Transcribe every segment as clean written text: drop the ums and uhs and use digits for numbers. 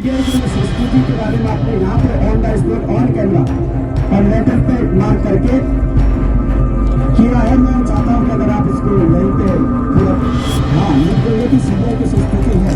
CBI की संस्कृति के बारे में आपने यहाँ पे on the spot on camera और लेटर पे मार्क करके किया है। मैं चाहता हूँ कि अगर आप इसको यहीं पे पूरा लिख देंगे कि सीबीआई की संस्कृति है,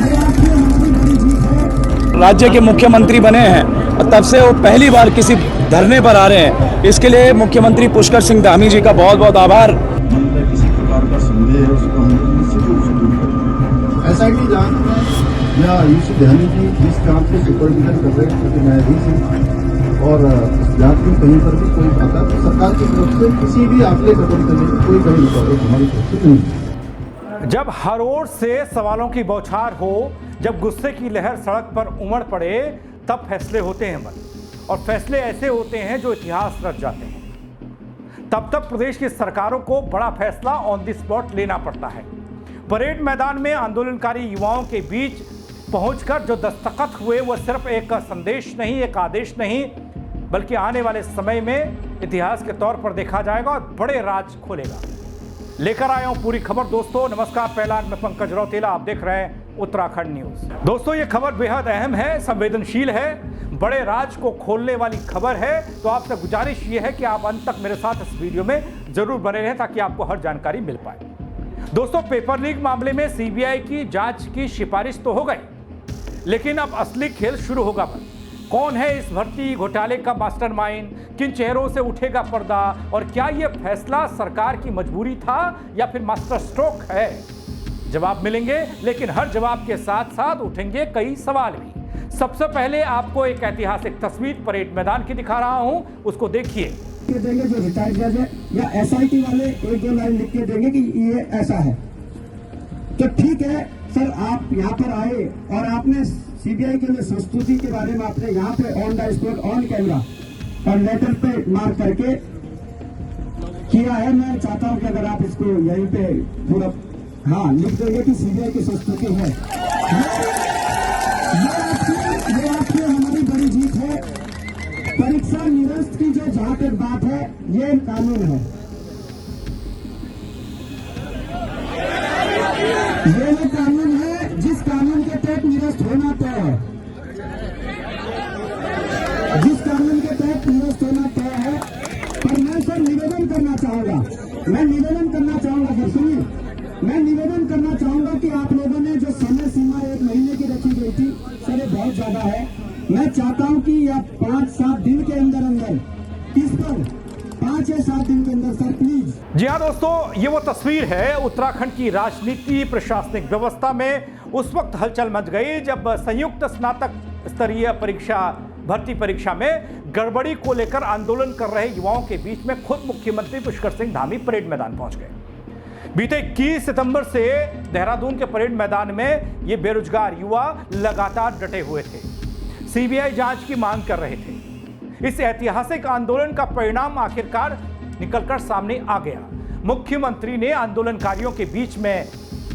ये आपकी हमारी बड़ी जीत है। राज्य के मुख्यमंत्री बने हैं और तब से वो पहली बार किसी धरने पर आ रहे हैं। इसके लिए मुख्यमंत्री पुष्कर सिंह धामी जी का बहुत बहुत आभार। किसी प्रकार का संदेह है उसको हम निश्चित रूप से दूर करेंगे। ऐसा की जांच या यूसुफ धामी जी जिस जांच के सुपरविजन कर रहे हैं क्योंकि न्यायाधीश हैं और इस जांच में कहीं पर भी कोई आता तो सरकार की तरफ से किसी भी आंकड़े कदम करने में कोई कहीं रुकावट हमारी तरफ से नहीं। जब हर ओर से सवालों की बौछार हो, जब गुस्से की लहर सड़क पर उमड़ पड़े, तब फैसले होते हैं मन, और फैसले ऐसे होते हैं जो इतिहास रच जाते हैं। तब प्रदेश की सरकारों को बड़ा फैसला ऑन द स्पॉट लेना पड़ता है। परेड मैदान में आंदोलनकारी युवाओं के बीच पहुंचकर जो दस्तखत हुए वो सिर्फ एक संदेश नहीं, एक आदेश नहीं, बल्कि आने वाले समय में इतिहास के तौर पर देखा जाएगा और बड़े राज खोलेगा। लेकर आया हूं पूरी खबर। दोस्तों नमस्कार, पहला मैं पंकज रौतेला, आप देख रहे हैं उत्तराखंड न्यूज। दोस्तों ये खबर बेहद अहम है, संवेदनशील है, बड़े राज को खोलने वाली खबर है। तो आपसे गुजारिश ये है कि आप अंत तक मेरे साथ इस वीडियो में जरूर बने रहें ताकि आपको हर जानकारी मिल पाए। दोस्तों पेपर लीक मामले में सीबीआई की जांच की सिफारिश तो हो गई, लेकिन अब असली खेल शुरू होगा। कौन है इस भर्ती घोटाले का मास्टरमाइंड, किन चेहरों से उठेगा पर्दा, और क्या यह फैसला सरकार की मजबूरी था या फिर मास्टर स्ट्रोक है? जवाब मिलेंगे, लेकिन हर जवाब के साथ साथ उठेंगे कई सवाल भी। सबसे पहले आपको एक ऐतिहासिक तस्वीर परेड मैदान की दिखा रहा हूं, उसको देखिए। देंगे जो रिटायर्ड जज है या एसआईटी वाले एक दो लाइन लिख के देंगे कि ये ऐसा है, तो ठीक है सर, आप यहाँ पर आए और आपने सीबीआई के लिए संस्कृति के बारे में आपने यहाँ पे on the spot on camera और लेटर पे मार्क करके किया है। मैं चाहता हूँ कि अगर आप इसको यहीं पे पूरा लिख देंगे कि सीबीआई की संस्कृति है, ये आपकी हमारी बड़ी जीत है। परीक्षा निरस्त की जो जहाँ तक बात है, ये कानून है, ये वो कानून है जिस कानून के तहत निरस्त होना तय है, जिस कानून के तहत निरस्त होना तय है। पर मैं सर निवेदन करना चाहूंगा, सर सुनिए, मैं निवेदन करना चाहूंगा कि आप लोगों ने जो समय सीमा 1 महीने की रखी गई थी सर, ये बहुत ज्यादा है। मैं चाहता हूं कि आप 5-7 दिन के अंदर किस पर 5 या 7 दिन के अंदर सर प्लीज। जी हाँ दोस्तों, ये वो तस्वीर है उत्तराखंड की राजनीति प्रशासनिक व्यवस्था में उस वक्त हलचल मच गई जब संयुक्त स्नातक स्तरीय परीक्षा भर्ती परीक्षा में गड़बड़ी को लेकर आंदोलन कर रहे युवाओं के बीच में खुद मुख्यमंत्री पुष्कर सिंह धामी परेड मैदान पहुंच गए। बीते 21 सितंबर से देहरादून के परेड मैदान में ये बेरोजगार युवा लगातार डटे हुए थे, सीबीआई जांच की मांग कर रहे थे। इस ऐतिहासिक आंदोलन का परिणाम आखिरकार निकलकर सामने आ गया। मुख्यमंत्री ने आंदोलनकारियों के बीच में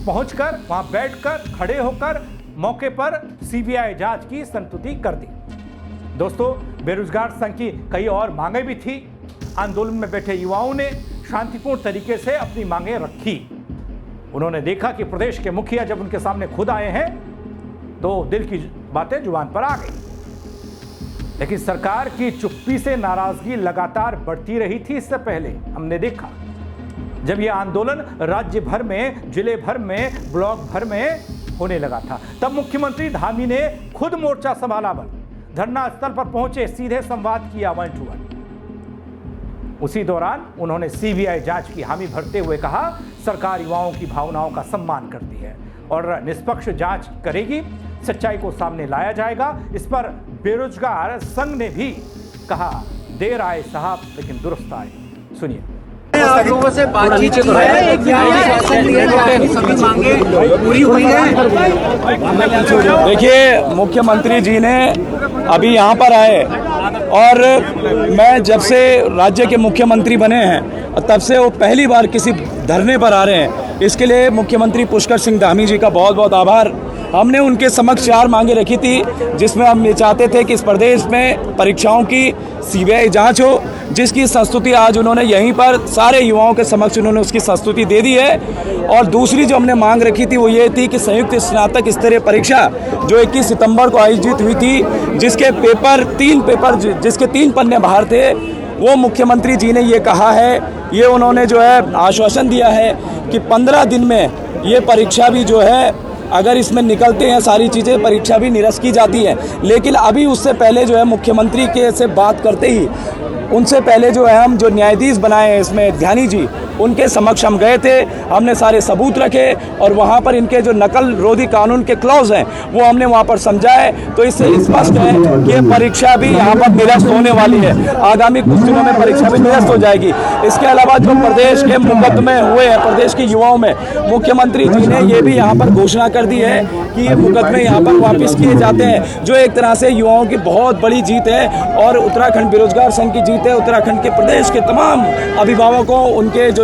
पहुंचकर, वहां बैठकर, खड़े होकर मौके पर सीबीआई जांच की संस्तुति कर दी। दोस्तों बेरोजगार संघ की कई और मांगे भी थी। आंदोलन में बैठे युवाओं ने शांतिपूर्ण तरीके से अपनी मांगे रखी। उन्होंने देखा कि प्रदेश के मुखिया जब उनके सामने खुद आए हैं तो दिल की बातें जुबान पर आ गई। लेकिन सरकार की चुप्पी से नाराजगी लगातार बढ़ती रही थी। इससे पहले हमने देखा जब यह आंदोलन राज्य भर में, जिले भर में, ब्लॉक भर में होने लगा था, तब मुख्यमंत्री धामी ने खुद मोर्चा संभाला, धरना स्थल पर पहुंचे, सीधे संवाद किया 1 to 1। उसी दौरान उन्होंने सीबीआई जांच की हामी भरते हुए कहा, सरकार युवाओं की भावनाओं का सम्मान करती है और निष्पक्ष जांच करेगी, सच्चाई को सामने लाया जाएगा। इस पर बेरोजगार संघ ने भी कहा, देर आए साहब लेकिन दुरुस्त आए। सुनिए। आप लोगों से बातचीत की है, सभी मांगे पूरी हुई है। देखिए मुख्यमंत्री जी ने अभी यहाँ पर आए और मैं जब से राज्य के मुख्यमंत्री बने हैं तब से वो पहली बार किसी धरने पर आ रहे हैं। इसके लिए मुख्यमंत्री पुष्कर सिंह धामी जी का बहुत बहुत आभार। हमने उनके समक्ष 4 मांगे रखी थी, जिसमें हम ये चाहते थे कि इस प्रदेश में परीक्षाओं की सीबीआई जांच हो, जिसकी संस्तुति आज उन्होंने यहीं पर सारे युवाओं के समक्ष उन्होंने उसकी संस्तुति दे दी है। और दूसरी जो हमने मांग रखी थी वो ये थी कि संयुक्त स्नातक स्तरीय परीक्षा जो 21 सितंबर को आयोजित हुई थी, जिसके 3 पन्ने बाहर थे, वो मुख्यमंत्री जी ने ये कहा है, ये उन्होंने जो है आश्वासन दिया है कि 15 दिन में ये परीक्षा भी जो है, अगर इसमें निकलते हैं सारी चीज़ें, परीक्षा भी निरस्त की जाती है। लेकिन अभी उससे पहले जो है मुख्यमंत्री के से बात करते ही उनसे पहले जो है हम जो न्यायाधीश बनाए हैं इसमें ध्यानी जी, उनके समक्ष हम गए थे, हमने सारे सबूत रखे और वहाँ पर इनके जो नकल रोधी कानून के क्लॉज हैं वो हमने वहाँ पर समझाए। तो इससे स्पष्ट है कि परीक्षा भी यहाँ पर निरस्त होने वाली है, आगामी कुछ दिनों में परीक्षा भी निरस्त हो जाएगी। इसके अलावा जो प्रदेश के मुकदमे हुए हैं प्रदेश के युवाओं में, मुख्यमंत्री जी ने ये भी यहाँ पर घोषणा कर दी है कि ये मुकदमे यहाँ पर वापस किए जाते हैं, जो एक तरह से युवाओं की बहुत बड़ी जीत है और उत्तराखंड बेरोजगार संघ की जीत है। उत्तराखंड के प्रदेश के तमाम अभिभावकों, उनके जो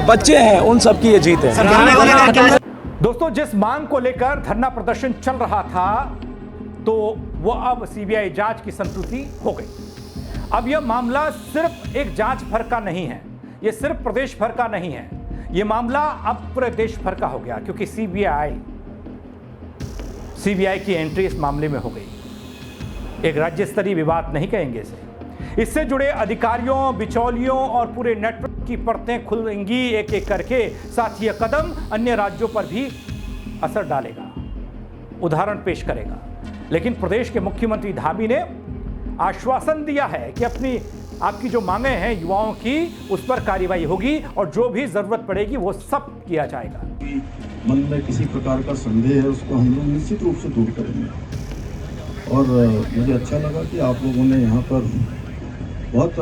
बच्चे हैं, उन सब की ये जीत है। दोस्तों, जिस मांग को लेकर धरना प्रदर्शन चल रहा था तो वो अब सीबीआई जांच की संतुष्टि हो गई। अब यह मामला सिर्फ एक जांच भर का नहीं है, यह सिर्फ प्रदेश भर का नहीं है, यह मामला अब पूरे देश भर का हो गया, क्योंकि सीबीआई की एंट्री इस मामले में हो गई। एक राज्य स्तरीय विवाद नहीं कहेंगे इसे, इससे जुड़े अधिकारियों, बिचौलियों और पूरे नेटवर्क की परतें खुलेंगी एक एक करके। साथ ही यह कदम अन्य राज्यों पर भी असर डालेगा, उदाहरण पेश करेगा। लेकिन प्रदेश के मुख्यमंत्री धामी ने आश्वासन दिया है कि आपकी जो मांगे हैं युवाओं की, उस पर कार्रवाई होगी और जो भी जरूरत पड़ेगी वो सब किया जाएगा। मन में किसी प्रकार का संदेह है उसको हम लोग निश्चित रूप से दूर करेंगे। और मुझे अच्छा लगा कि आप लोगों ने यहाँ पर बहुत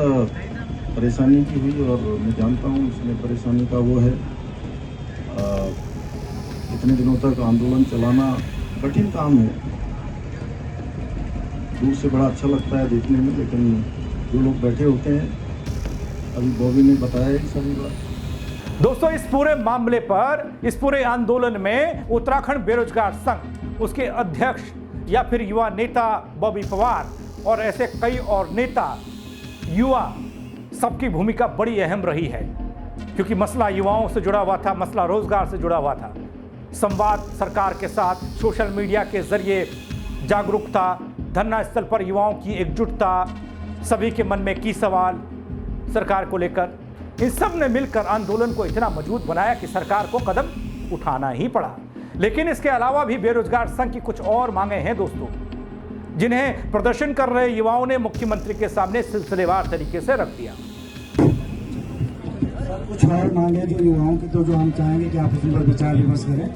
परेशानी की हुई, और मैं जानता हूँ इसमें परेशानी का वो है, इतने दिनों तक आंदोलन चलाना कठिन काम है। दूर से बड़ा अच्छा लगता है देखने में, लेकिन जो लोग बैठे होते हैं, अभी बॉबी ने बताया ही सभी बात। दोस्तों, इस पूरे मामले पर, इस पूरे आंदोलन में उत्तराखंड बेरोजगार संघ, उसके अध्यक्ष या फिर युवा नेता बॉबी पवार और ऐसे कई और नेता, युवा, सबकी भूमिका बड़ी अहम रही है, क्योंकि मसला युवाओं से जुड़ा हुआ था, मसला रोजगार से जुड़ा हुआ था। संवाद सरकार के साथ, सोशल मीडिया के जरिए जागरूकता, धरना स्थल पर युवाओं की एकजुटता, सभी के मन में की सवाल सरकार को लेकर, इन सब ने मिलकर आंदोलन को इतना मजबूत बनाया कि सरकार को कदम उठाना ही पड़ा। लेकिन इसके अलावा भी बेरोजगार संघ की कुछ और मांगे हैं दोस्तों, जिन्हें प्रदर्शन कर रहे युवाओं ने मुख्यमंत्री के सामने सिलसिलेवार तरीके से रख दिया। कुछ और मांगे जो युवाओं की, तो जो हम चाहेंगे कि आप उस पर विचार विमर्श करें।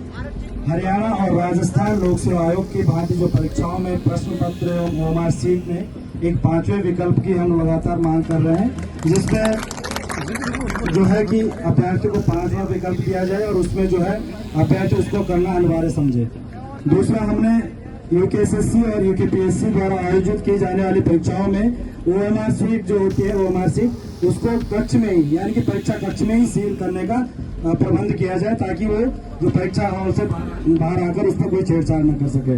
हरियाणा और राजस्थान लोक सेवा आयोग की भांति जो परीक्षाओं में प्रश्न पत्र एवं ओएमआर शीट में एक 5वें विकल्प की हम लगातार मांग कर रहे हैं, जिसमें जो है कि अभ्यर्थी को 5वां विकल्प दिया जाए और उसमें जो है अभ्यर्थी उसको करना अनिवार्य समझे। दूसरा, हमने यूकेएसएससी और यूकेपीएससी द्वारा आयोजित की जाने वाली परीक्षाओं में ओएमआर शीट जो होती है, ओएमआर शीट उसको कक्ष में ही, यानी कि परीक्षा कक्ष में ही सील करने का प्रबंध किया जाए, ताकि वो जो परीक्षा हॉल से बाहर आकर उस पर कोई छेड़छाड़ न कर सके।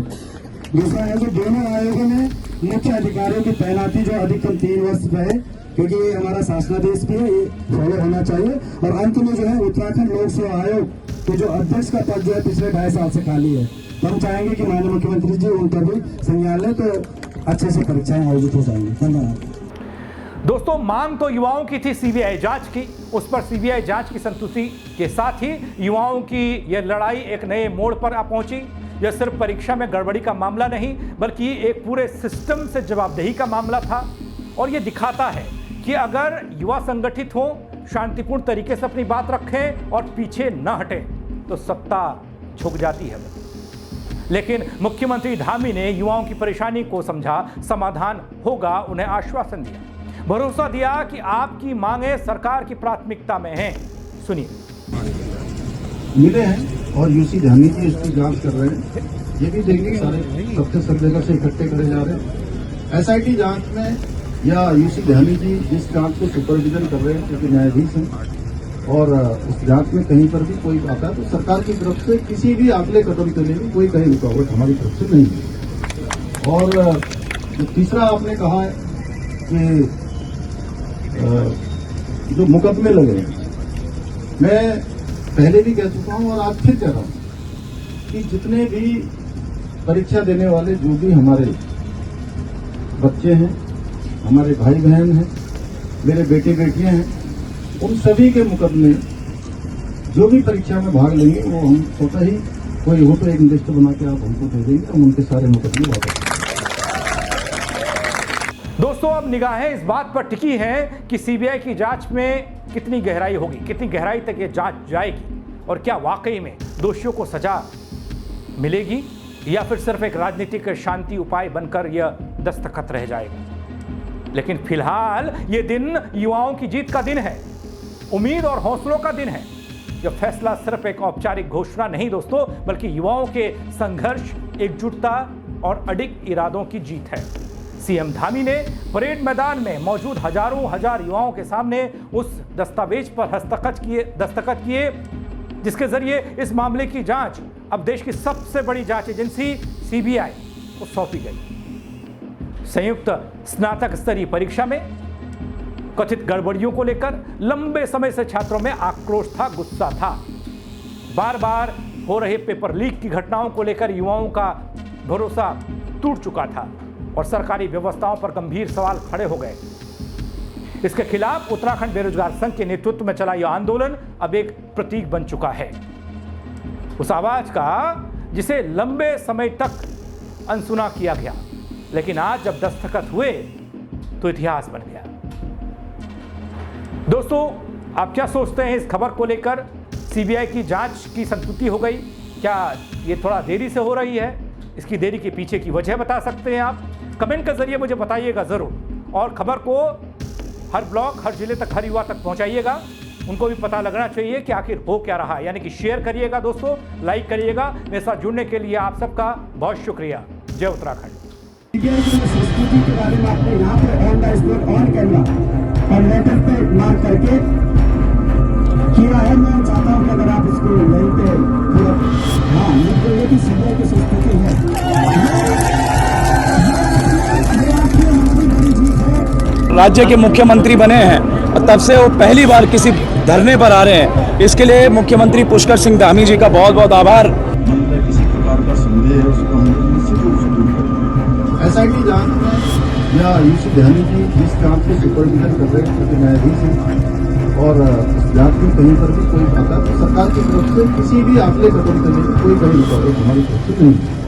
दूसरा है जो दोनों आयोगों में मुख्य अधिकारियों की तैनाती जो अधिकतम 3 वर्ष रहे, क्योंकि ये हमारा शासनादेश भी है, ये फॉलो होना चाहिए। और अंत में जो है उत्तराखंड लोक सेवा आयोग के जो अध्यक्ष का पद जो है पिछले 2.5 साल से खाली है, तो हम चाहेंगे कि माननीय मुख्यमंत्री जी उन पर भी संज्ञान लें, तो अच्छे से परीक्षाएं आयोजित हो जाएंगी। धन्यवाद। दोस्तों, मांग तो युवाओं की थी सीबीआई जांच की, उस पर सीबीआई जांच की संतुष्टि के साथ ही युवाओं की यह लड़ाई एक नए मोड़ पर आ पहुंची। यह सिर्फ परीक्षा में गड़बड़ी का मामला नहीं, बल्कि एक पूरे सिस्टम से जवाबदेही का मामला था। और यह दिखाता है कि अगर युवा संगठित हों, शांतिपूर्ण तरीके से अपनी बात रखें और पीछे न हटें, तो सत्ता झुक जाती है। लेकिन मुख्यमंत्री धामी ने युवाओं की परेशानी को समझा, समाधान होगा, उन्हें आश्वासन दिया, भरोसा दिया कि आपकी मांगे सरकार की प्राथमिकता में हैं। सुनिए। मिले हैं और यूसी ध्यानी जी इसकी जांच कर रहे हैं, ये भी देखेंगे सारे तथ्य सब जगह से इकट्ठे करे जा रहे हैं। एसआईटी जांच में या यूसी ध्यानी जी जिस जांच को सुपरविजन कर रहे हैं, क्योंकि न्यायाधीश हैं, और इस जांच में कहीं पर भी कोई आता है तो सरकार की तरफ से किसी भी अगले कदम के लिए कोई कहीं रुकावट हमारी तरफ से नहीं है। और जो तीसरा आपने कहा है कि जो मुकदमे लगे हैं, मैं पहले भी कह चुका हूं और आज फिर कह रहा हूं कि जितने भी परीक्षा देने वाले जो भी हमारे बच्चे हैं, हमारे भाई बहन हैं, मेरे बेटे बेटियां हैं, उन सभी के मुकदमे जो भी परीक्षा में भाग लेंगे वो हम स्वतः ही कोई हो तो एक लिस्ट बना के आप हमको दे देंगे, हम उनके सारे मुकदमे वापस। दोस्तों, अब निगाहें इस बात पर टिकी हैं कि सीबीआई की जांच में कितनी गहराई होगी, कितनी गहराई तक ये जांच जाएगी और क्या वाकई में दोषियों को सजा मिलेगी या फिर सिर्फ एक राजनीतिक शांति उपाय बनकर यह दस्तखत रह जाएगा। लेकिन फिलहाल ये दिन युवाओं की जीत का दिन है, उम्मीद और हौसलों का दिन है। यह फैसला सिर्फ एक औपचारिक घोषणा नहीं दोस्तों, बल्कि युवाओं के संघर्ष, एकजुटता और अडिग इरादों की जीत है। सीएम धामी ने परेड मैदान में मौजूद हजार युवाओं के सामने उस दस्तावेज पर दस्तखत किए जिसके जरिए इस मामले की जांच अब देश की सबसे बड़ी जांच एजेंसी सीबीआई को सौंपी गई। संयुक्त स्नातक स्तरीय परीक्षा में कथित गड़बड़ियों को लेकर लंबे समय से छात्रों में आक्रोश था, गुस्सा था। बार बार हो रहे पेपर लीक की घटनाओं को लेकर युवाओं का भरोसा टूट चुका था और सरकारी व्यवस्थाओं पर गंभीर सवाल खड़े हो गए। इसके खिलाफ उत्तराखंड बेरोजगार संघ के नेतृत्व में चला यह आंदोलन अब एक प्रतीक बन चुका है, उस आवाज का जिसे लंबे समय तक अनसुना किया गया, लेकिन आज जब दस्तखत हुए तो इतिहास बन गया। दोस्तों, आप क्या सोचते हैं इस खबर को लेकर? सीबीआई की जांच की संतुष्टि हो गई? क्या ये थोड़ा देरी से हो रही है? इसकी देरी के पीछे की वजह बता सकते हैं आप? कमेंट के जरिए मुझे बताइएगा जरूर। और खबर को हर ब्लॉक, हर जिले तक, हर युवा तक पहुंचाइएगा। उनको भी पता लगना चाहिए कि आखिर हो क्या रहा है। यानी कि शेयर करिएगा दोस्तों, लाइक करिएगा। मेरे साथ जुड़ने के लिए आप सबका बहुत शुक्रिया। जय उत्तराखंड। सीबीआई की संस्कृति के बारे में आपने यहाँ पे on the spot on camera और लेटर पे मार्क करके किया है। मैं चाहता हूँ कि अगर आप इसको यहीं पे हाँ लिख देंगे कि सीबीआई की संस्कृति है। राज्य के मुख्यमंत्री बने हैं और तब से वो पहली बार किसी धरने पर आ रहे हैं। इसके लिए मुख्यमंत्री पुष्कर सिंह धामी जी का बहुत बहुत आभार। मन में किसी प्रकार का संदेह है उसको हम निश्चित रूप से दूर करेंगे। एसआईटी जांच या यूसी ध्यानी जी जिस जांच के सुपरविजन कर रहे हैं क्योंकि न्यायाधीश हैं और इस जांच में कहीं पर भी कोई आता तो सरकार की तरफ से किसी भी अगले कदम के लिए कोई कहीं रुकावट हमारी तरफ से नहीं है।